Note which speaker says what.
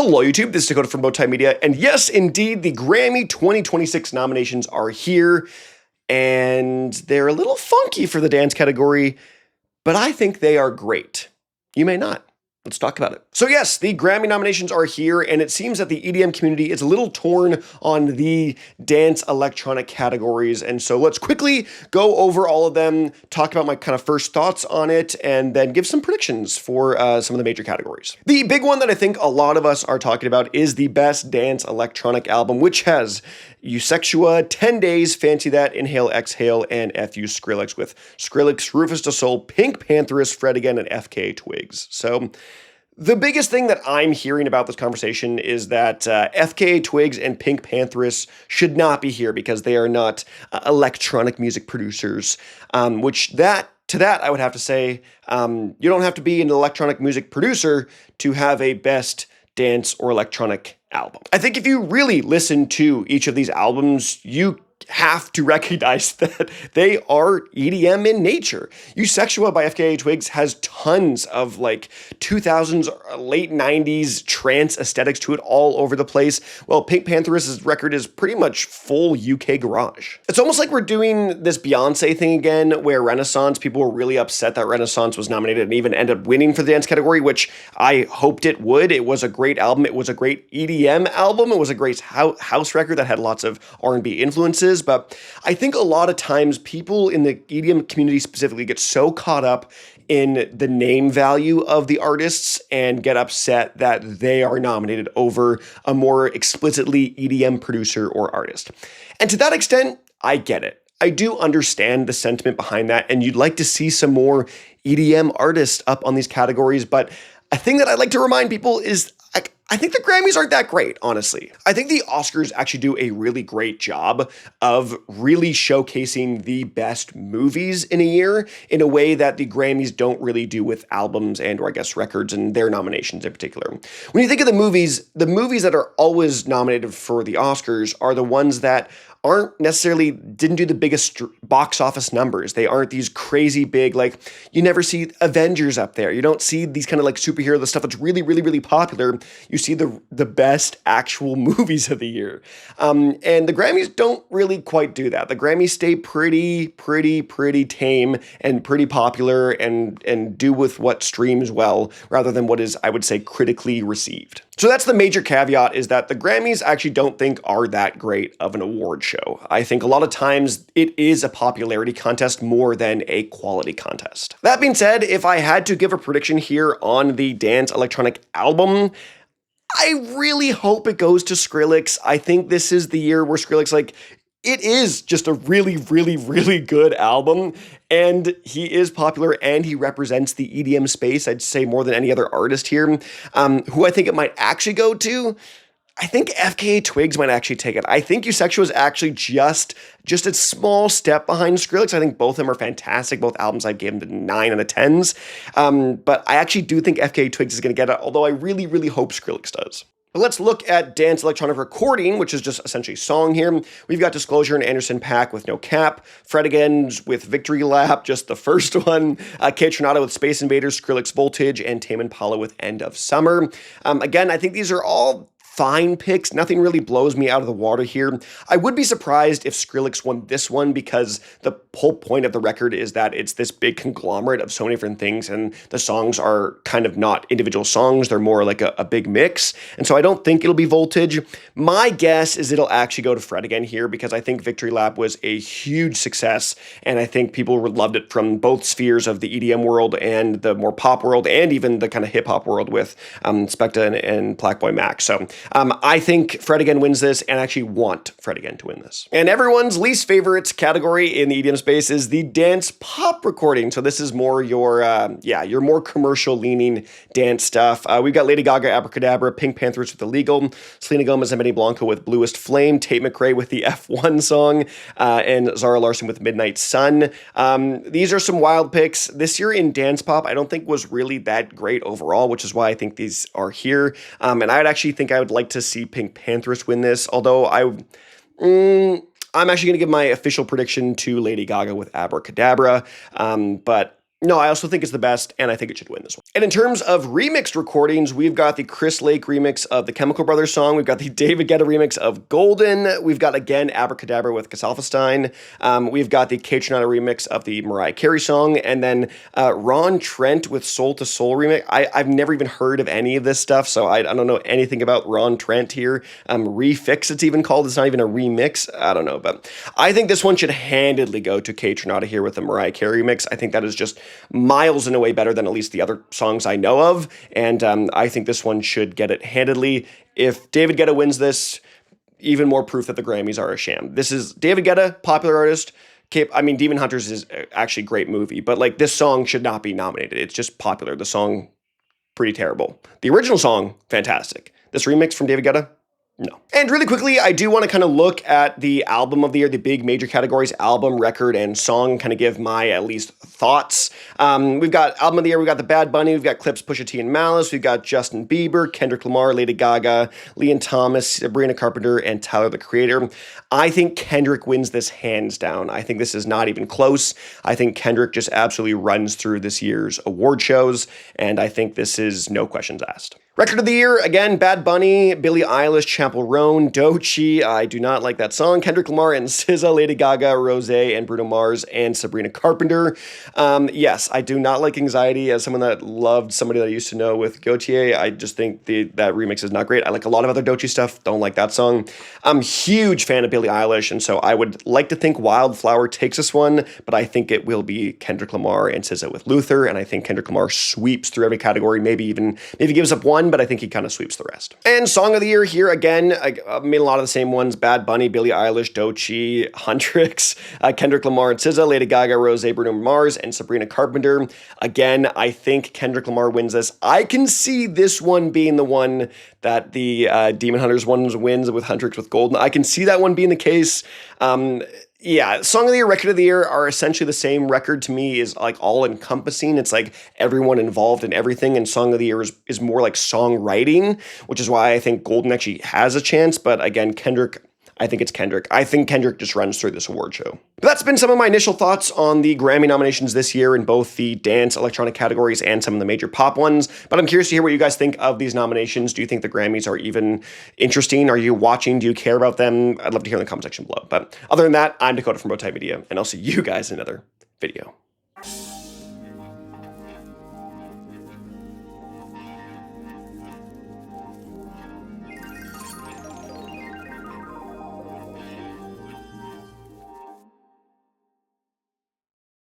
Speaker 1: Hello YouTube, this is Dakota from Bowtied Media, and yes, indeed, the Grammy 2026 nominations are here, and they're a little funky for the dance category, but I think they are great. You may not. Let's talk about it. So yes, the Grammy nominations are here, and it seems that the EDM community is a little torn on the dance electronic categories, and so let's quickly go over all of them, talk about my kind of first thoughts on it, and then give some predictions for some of the major categories. The big one that I think a lot of us are talking about is the Best Dance Electronic Album, which has Eusexua, 10 Days, Fancy That, Inhale, Exhale, and FU Skrillex, with Skrillex, Rufus Du Sol, Pink Pantheress, Fred Again, and FKA Twigs. So the biggest thing that I'm hearing about this conversation is that FKA Twigs and Pink Pantheress should not be here because they are not electronic music producers, to that, I would have to say, you don't have to be an electronic music producer to have a best dance or electronic album. I think if you really listen to each of these albums, you have to recognize that they are EDM in nature. Eusexua by FKA Twigs has tons of like 2000s, late 90s trance aesthetics to it all over the place. Well, Pink Pantheress' record is pretty much full UK garage. It's almost like we're doing this Beyonce thing again, where Renaissance, people were really upset that Renaissance was nominated and even ended up winning for the dance category, which I hoped it would. It was a great album. It was a great EDM album. It was a great house record that had lots of R&B influences. But I think a lot of times people in the EDM community specifically get so caught up in the name value of the artists and get upset that they are nominated over a more explicitly EDM producer or artist. And to that extent, I get it. I do understand the sentiment behind that, and you'd like to see some more EDM artists up on these categories, but a thing that I'd like to remind people is I think the Grammys aren't that great, honestly. I think the Oscars actually do a really great job of really showcasing the best movies in a year in a way that the Grammys don't really do with albums and, or I guess, records and their nominations in particular. When you think of the movies that are always nominated for the Oscars are the ones that didn't do the biggest box office numbers. They aren't these crazy big, like, you never see Avengers up there. You don't see these kind of like superhero, the stuff that's really, really, really popular. You see the best actual movies of the year. And the Grammys don't really quite do that. The Grammys stay pretty tame and pretty popular and do with what streams well, rather than what is, I would say, critically received. So that's the major caveat, is that the Grammys actually don't think are that great of an award show. I think a lot of times it is a popularity contest more than a quality contest. That being said, if I had to give a prediction here on the dance electronic album, I really hope it goes to Skrillex. I think this is the year where Skrillex, it is just a really, really, really good album, and he is popular, and he represents the EDM space, I'd say, more than any other artist here. Who I think it might actually go to, I think FKA Twigs might actually take it. I think Eusexua is actually just a small step behind Skrillex. I think both of them are fantastic. Both albums I gave them to 9 out of 10s. But I actually do think FKA Twigs is going to get it, although I really, really hope Skrillex does. But let's look at dance electronic recording, which is just essentially song here. We've got Disclosure and Anderson .Paak with No Cap, Fred Again with Victory Lap, just the first one, K Tronado with Space Invaders, Skrillex Voltage, and Tame Impala with End of Summer. Again, I think these are all fine picks. Nothing really blows me out of the water here. I would be surprised if Skrillex won this one, because the whole point of the record is that it's this big conglomerate of so many different things, and the songs are kind of not individual songs. They're more like a big mix. And so I don't think it'll be Voltage. My guess is it'll actually go to Fred Again here, because I think Victory Lap was a huge success, and I think people loved it from both spheres of the EDM world and the more pop world, and even the kind of hip-hop world with Specta and Blackboy Max. So I think Fred Again wins this, and I actually want Fred Again to win this. And everyone's least favorite category in the EDM space is the dance pop recording. So this is more your more commercial leaning dance stuff. We've got Lady Gaga, Abracadabra, Pink Pantheress with Illegal, Selena Gomez and Benny Blanco with Bluest Flame, Tate McRae with the F1 song, and Zara Larsson with Midnight Sun. These are some wild picks. This year in dance pop, I don't think was really that great overall, which is why I think these are here. And I would actually think I would like to see Pink Pantheress win this, although I'm actually going to give my official prediction to Lady Gaga with Abracadabra, but No, I also think it's the best, and I think it should win this one. And in terms of remixed recordings, we've got the Chris Lake remix of the Chemical Brothers song. We've got the David Guetta remix of Golden. We've got, again, Abracadabra with Casalfestein. We've got the Kate Renata remix of the Mariah Carey song. And then Ron Trent with Soul to Soul remix. I've never even heard of any of this stuff, so I don't know anything about Ron Trent here. Refix, it's even called. It's not even a remix. I don't know, but I think this one should handedly go to Kate Renata here with the Mariah Carey remix. I think that is just miles and away better than at least the other songs I know of, and I think this one should get it handedly. If David Guetta wins this, even more proof that the Grammys are a sham. This is David Guetta, popular artist. Demon Hunters is actually a great movie, but like this song should not be nominated. It's just popular. The song, pretty terrible. The original song, fantastic. This remix from David Guetta, no. And really quickly, I do want to kind of look at the album of the year, the big major categories, album, record, and song, kind of give my at least thoughts. We've got album of the year, we've got the Bad Bunny, we've got Clips, Pusha T, and Malice, we've got Justin Bieber, Kendrick Lamar, Lady Gaga, Leon Thomas, Sabrina Carpenter, and Tyler, the Creator. I think Kendrick wins this hands down. I think this is not even close. I think Kendrick just absolutely runs through this year's award shows, and I think this is no questions asked. Record of the year, again, Bad Bunny, Billie Eilish, Chappell Roan, Doechii, I do not like that song, Kendrick Lamar and SZA, Lady Gaga, Rosé, and Bruno Mars, and Sabrina Carpenter. Yes, I do not like Anxiety. As someone that loved somebody that I used to know with Gautier, I just think that remix is not great. I like a lot of other Doechii stuff, don't like that song. I'm a huge fan of Billie Eilish, and so I would like to think Wildflower takes this one, but I think it will be Kendrick Lamar and SZA with Luther, and I think Kendrick Lamar sweeps through every category, maybe gives up one, but I think he kind of sweeps the rest. And Song of the Year here, again, I made a lot of the same ones. Bad Bunny, Billie Eilish, Doechii, Huntrix, Kendrick Lamar and SZA, Lady Gaga, Rosé, Bruno Mars, and Sabrina Carpenter. Again, I think Kendrick Lamar wins this. I can see this one being the one that the Demon Hunters one wins with Huntrix with Golden. I can see that one being the case. Yeah, Song of the Year, Record of the Year are essentially the same. Record to me is like all encompassing. It's like everyone involved in everything, and Song of the Year is more like songwriting, which is why I think Golden actually has a chance. But again, Kendrick, I think it's Kendrick. I think Kendrick just runs through this award show. But that's been some of my initial thoughts on the Grammy nominations this year in both the dance, electronic categories and some of the major pop ones. But I'm curious to hear what you guys think of these nominations. Do you think the Grammys are even interesting? Are you watching? Do you care about them? I'd love to hear in the comment section below. But other than that, I'm Dakota from Bowtied Media, and I'll see you guys in another video.